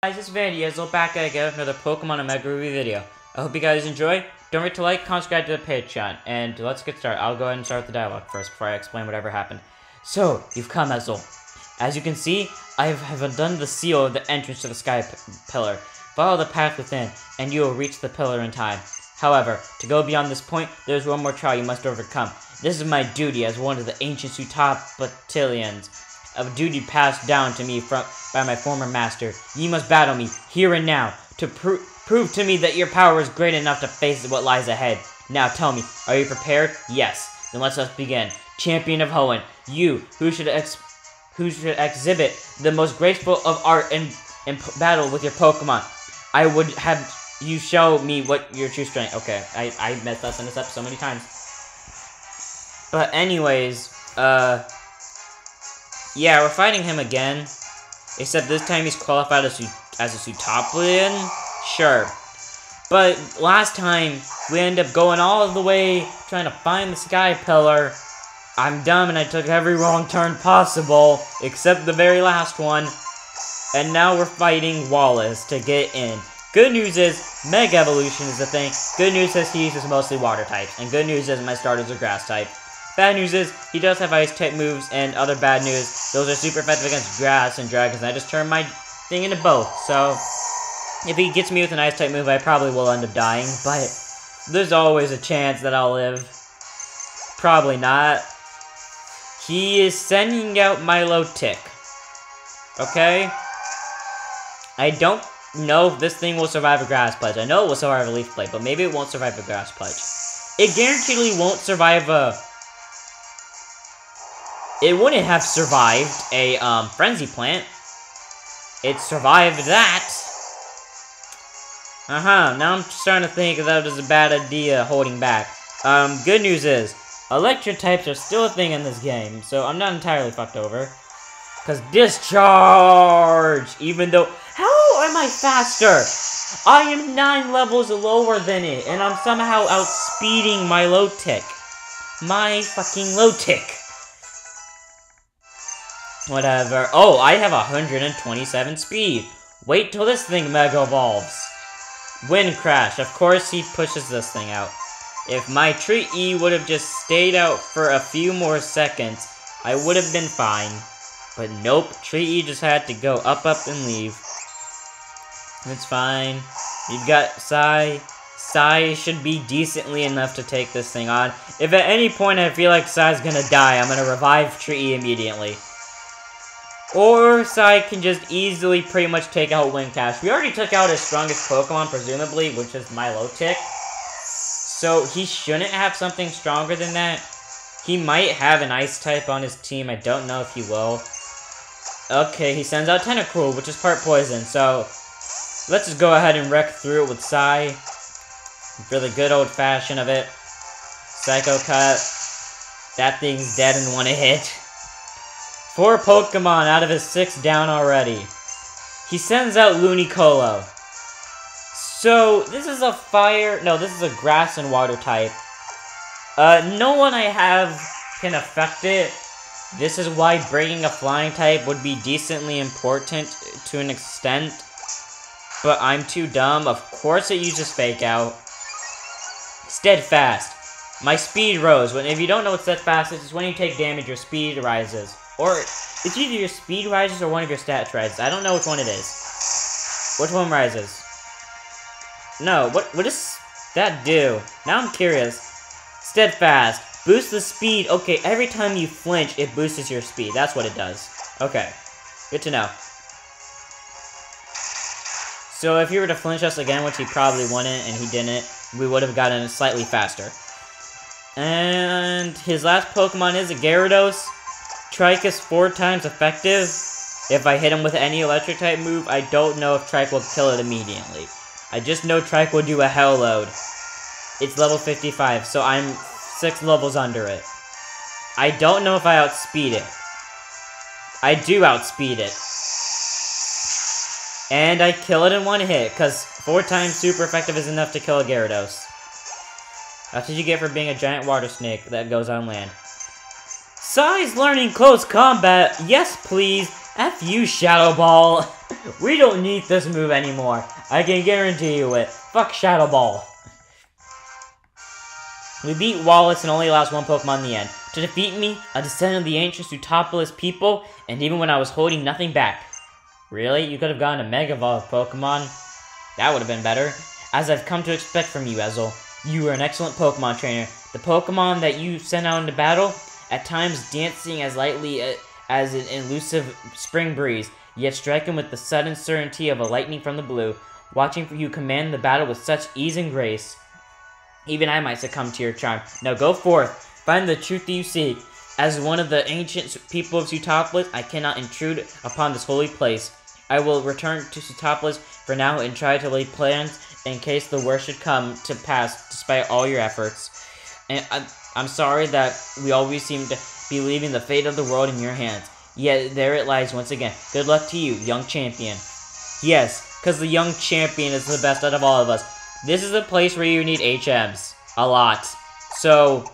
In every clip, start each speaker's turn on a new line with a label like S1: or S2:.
S1: Guys, it's Vandy. As back again with another Pokemon Omega review video. I hope you guys enjoy. Don't forget to like, comment, subscribe to the Patreon, and let's get started. I'll go ahead and start the dialogue first before I explain whatever happened. So, you've come, Ezel. As you can see, I have done the seal of the entrance to the Sky Pillar. Follow the path within, and you will reach the pillar in time. However, to go beyond this point, there's one more trial you must overcome. This is my duty as one of the ancient Battalions. A duty passed down to me by my former master. You must battle me, here and now, to prove to me that your power is great enough to face what lies ahead. Now tell me, are you prepared? Yes. Then let us begin. Champion of Hoenn, you, who should exhibit the most graceful of art in battle with your Pokemon. I would have you show me what your true strength. Okay, I messed that sentence up so many times. But anyways, yeah, we're fighting him again. Except this time he's qualified as a Sootoplian? Sure. But last time, we ended up going all the way trying to find the Sky Pillar. I'm dumb and I took every wrong turn possible, except the very last one. And now we're fighting Wallace to get in. Good news is, Mega Evolution is the thing. Good news is he uses mostly water types. And good news is my starters are grass type. Bad news is, he does have ice-type moves, and other bad news, those are super effective against grass and dragons, and I just turned my thing into both, so if he gets me with an ice-type move, I probably will end up dying, but there's always a chance that I'll live. Probably not. He is sending out Milotic. Okay? I don't know if this thing will survive a grass pledge. I know it will survive a leaf blade, but maybe it won't survive a grass pledge. It guaranteedly won't survive a... It wouldn't have survived a, Frenzy Plant. It survived that. Now I'm starting to think that was a bad idea holding back. Good news is, electric types are still a thing in this game, so I'm not entirely fucked over. Because Discharge! Even though, how am I faster? I am 9 levels lower than it, and I'm somehow outspeeding my Milotic. My fucking Milotic. Whatever. Oh, I have 127 speed. Wait till this thing Mega Evolves. Wind Crash. Of course he pushes this thing out. If my Tree E would have just stayed out for a few more seconds, I would have been fine. But nope, Tree E just had to go up, and leave. It's fine. You've got Psy. Psy should be decently enough to take this thing on. If at any point I feel like Psy's gonna die, I'm gonna revive Tree E immediately. Or Psy can just easily pretty much take out Wind Crash. We already took out his strongest Pokemon, presumably, which is Milotic. So he shouldn't have something stronger than that. He might have an Ice type on his team. I don't know if he will. Okay, he sends out Tentacruel, which is part poison. So let's just go ahead and wreck through it with Psy. For the good old fashion of it. Psycho Cut. That thing's dead in one hit. 4 Pokemon out of his 6 down already. He sends out Ludicolo. So, this is a fire... No, this is a grass and water type. No one I have can affect it. This is why bringing a flying type would be decently important to an extent. But I'm too dumb. Of course it uses Fake Out. Steadfast. My speed rose. If you don't know what Steadfast is, it's when you take damage, your speed rises. Or, it's either your speed rises or one of your stats rises. I don't know which one it is. Which one rises? No, what does that do? Now I'm curious. Steadfast. Boost the speed. Okay, every time you flinch, it boosts your speed. That's what it does. Okay. Good to know. So if he were to flinch us again, which he probably wouldn't, and he didn't, we would have gotten slightly faster. And his last Pokemon is a Gyarados. Trike is 4 times effective. If I hit him with any electric type move, I don't know if Trike will kill it immediately. I just know Trike will do a hell load. It's level 55, so I'm 6 levels under it. I don't know if I outspeed it. I do outspeed it. And I kill it in 1 hit, because 4 times super effective is enough to kill a Gyarados. That's what you get for being a giant water snake that goes on land. Psy's learning close combat. Yes, please. F you, Shadow Ball. We don't need this move anymore. I can guarantee you it. Fuck Shadow Ball. We beat Wallace and only lost one Pokemon in the end. To defeat me, a descendant of the ancient Pseutopolis people, and even when I was holding nothing back. Really? You could have gotten a Mega Evolved Pokemon? That would have been better. As I've come to expect from you, Ezel. You are an excellent Pokemon trainer. The Pokemon that you sent out into battle, at times dancing as lightly as an elusive spring breeze, yet striking with the sudden certainty of a lightning from the blue, watching for you command the battle with such ease and grace. Even I might succumb to your charm. Now go forth, find the truth that you seek. As one of the ancient people of Pseutopolis, I cannot intrude upon this holy place. I will return to Pseutopolis for now and try to lay plans in case the worst should come to pass despite all your efforts. And I'm sorry that we always seem to be leaving the fate of the world in your hands. Yet there it lies once again. Good luck to you, young champion. Yes, because the young champion is the best out of all of us. This is a place where you need HMs. A lot. So,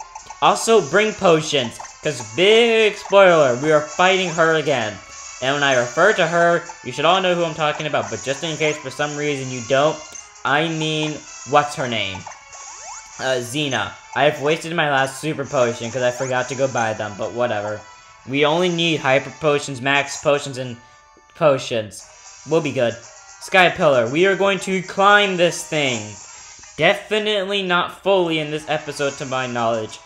S1: also bring potions. Because big spoiler, we are fighting her again. And when I refer to her, you should all know who I'm talking about. But just in case for some reason you don't, I mean, what's her name? Xena. I've wasted my last super potion because I forgot to go buy them, but whatever. We only need hyper potions, max potions, and potions. We'll be good. Sky Pillar, we are going to climb this thing. Definitely not fully in this episode to my knowledge.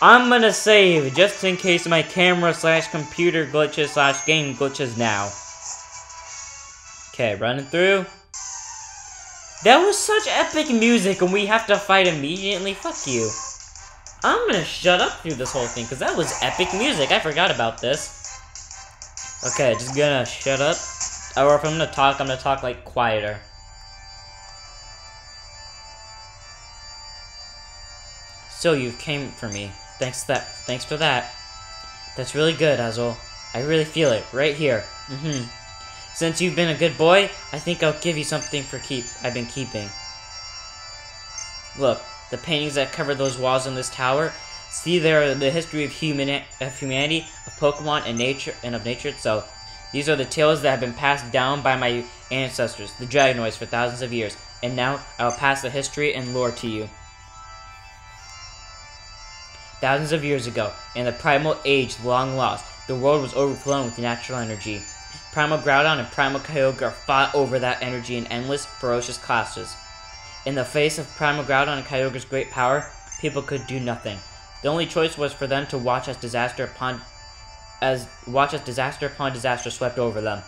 S1: I'm gonna save just in case my camera / computer glitches / game glitches now. Okay, running through. That was such epic music and we have to fight immediately. Fuck you. I'm gonna shut up through this whole thing because that was epic music. I forgot about this. Okay, just gonna shut up. Or if I'm gonna talk like quieter. So you came for me. Thanks for that. That's really good, Ezel. I really feel it right here. Since you've been a good boy, I think I'll give you something for I've been keeping. Look, the paintings that cover those walls in this tower. See there the history of humanity, of Pokemon, and nature, and of nature itself. These are the tales that have been passed down by my ancestors, the Dragonoids, for thousands of years. And now, I will pass the history and lore to you. Thousands of years ago, in the primal age long lost, the world was overflowing with natural energy. Primal Groudon and Primal Kyogre fought over that energy in endless, ferocious clashes. In the face of Primal Groudon and Kyogre's great power, people could do nothing. The only choice was for them to watch as disaster upon disaster swept over them.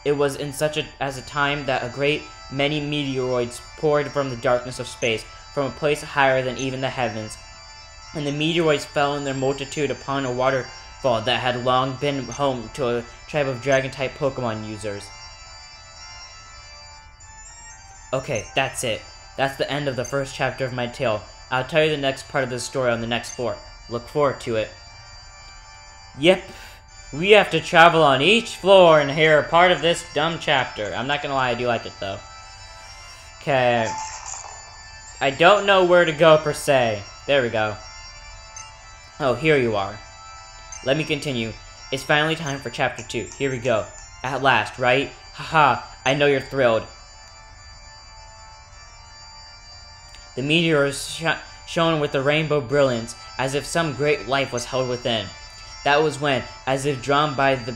S1: It was in such a time that a great many meteoroids poured from the darkness of space, from a place higher than even the heavens. And the meteoroids fell in their multitude upon a waterfall that had long been home to a tribe of Dragon-type Pokemon users. Okay, that's it. That's the end of the first chapter of my tale. I'll tell you the next part of this story on the next floor. Look forward to it. Yep, we have to travel on each floor and hear a part of this dumb chapter. I'm not gonna lie, I do like it though. Okay. I don't know where to go per se. There we go. Oh, here you are. Let me continue. It's finally time for chapter 2. Here we go. At last, right? Haha, I know you're thrilled. The meteors shone with a rainbow brilliance, as if some great life was held within. That was when, as if drawn by the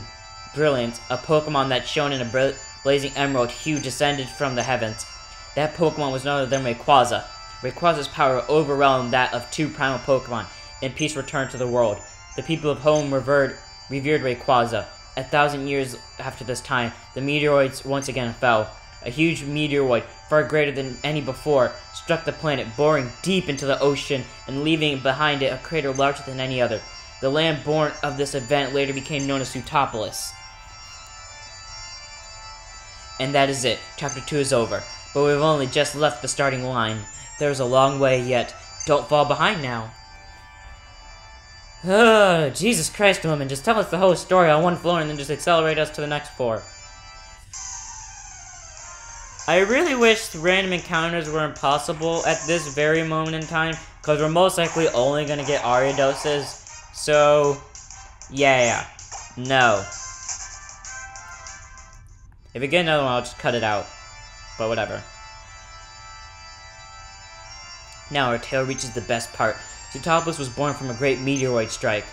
S1: brilliance, a Pokemon that shone in a blazing emerald hue descended from the heavens. That Pokemon was none other than Rayquaza. Rayquaza's power overwhelmed that of 2 primal Pokemon, and peace returned to the world. The people of home revered Rayquaza. 1,000 years after this time, the meteoroids once again fell. A huge meteoroid, far greater than any before, struck the planet, boring deep into the ocean and leaving behind it a crater larger than any other. The land born of this event later became known as Pseutopolis. And that is it. Chapter 2 is over. But we've only just left the starting line. There's a long way yet. Don't fall behind now. Jesus Christ, woman. Just tell us the whole story on one floor and then just accelerate us to the next floor. I really wish random encounters were impossible at this very moment in time, because we're most likely only going to get Ariadoses. So, yeah. No. If we get another one, I'll just cut it out. But whatever. Now our tale reaches the best part. Zootopolis was born from a great meteoroid strike.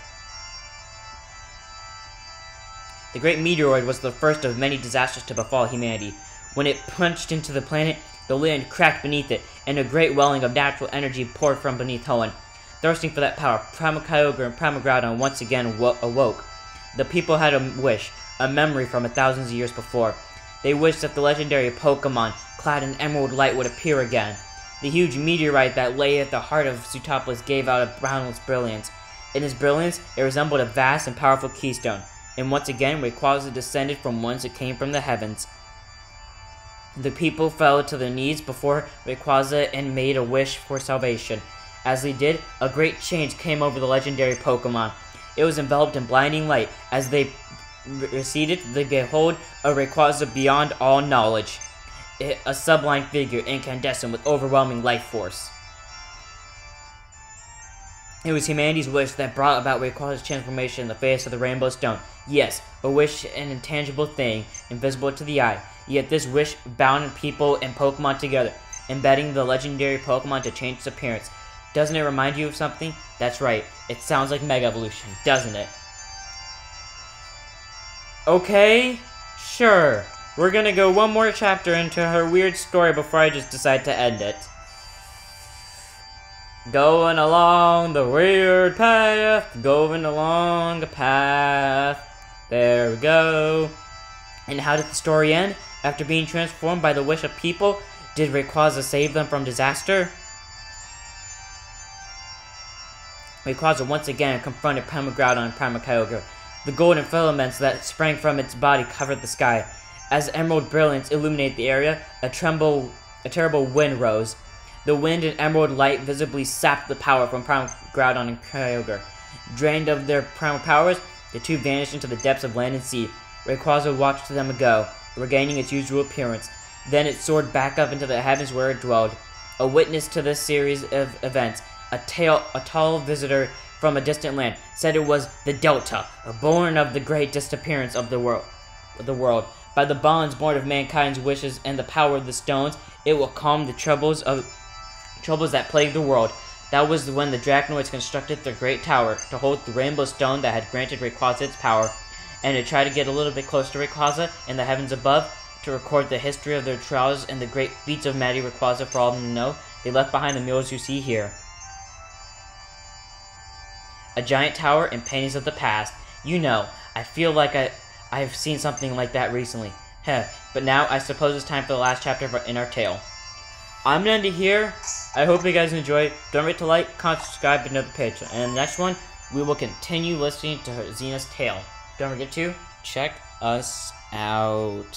S1: The great meteoroid was the first of many disasters to befall humanity. When it punched into the planet, the land cracked beneath it, and a great welling of natural energy poured from beneath Hoenn. Thirsting for that power, Primal Kyogre and Primal Groudon once again awoke. The people had a wish, a memory from 1,000 years before. They wished that the legendary Pokemon, clad in emerald light, would appear again. The huge meteorite that lay at the heart of Zootopolis gave out a boundless brilliance. In its brilliance, it resembled a vast and powerful keystone. And once again, Rayquaza descended from whence it came from the heavens. The people fell to their knees before Rayquaza and made a wish for salvation. As they did, a great change came over the legendary Pokemon. It was enveloped in blinding light. As they receded, they behold a Rayquaza beyond all knowledge. A sublime figure, incandescent with overwhelming life force. It was humanity's wish that brought about Rayquaza's transformation in the face of the Rainbow Stone. Yes, a wish, an intangible thing, invisible to the eye. Yet this wish bound people and Pokemon together, embedding the legendary Pokemon to change its appearance. Doesn't it remind you of something? That's right, it sounds like Mega Evolution, doesn't it? Okay, sure. We're gonna go one more chapter into her weird story before I just decide to end it. Going along the weird path, going along the path. There we go. And how did the story end? After being transformed by the wish of people, did Rayquaza save them from disaster? Rayquaza once again confronted Primal Groudon and Primal Kyogre. The golden filaments that sprang from its body covered the sky. As emerald brilliance illuminated the area, a terrible wind rose. The wind and emerald light visibly sapped the power from Primal Groudon and Kyogre. Drained of their primal powers, the two vanished into the depths of land and sea. Rayquaza watched them go, regaining its usual appearance. Then it soared back up into the heavens where it dwelled. A witness to this series of events, a tall visitor from a distant land, said it was the Delta, born of the great disappearance of the world. By the bonds born of mankind's wishes and the power of the stones, it will calm the troubles that plague the world. That was when the Draconoids constructed their great tower to hold the Rainbow Stone that had granted Rayquaza its power, and to try to get a little bit closer to Rayquaza in the heavens above, to record the history of their trials and the great feats of mighty Rayquaza for all of them to know. They left behind the murals you see here. A giant tower and paintings of the past. You know, I feel like I've seen something like that recently. Heh, but now I suppose it's time for the last chapter in our tale. I'm gonna end it here. I hope you guys enjoyed. Don't forget to like, comment, subscribe, and note the page. And in the next one, we will continue listening to Xena's tale. Don't forget to check us out.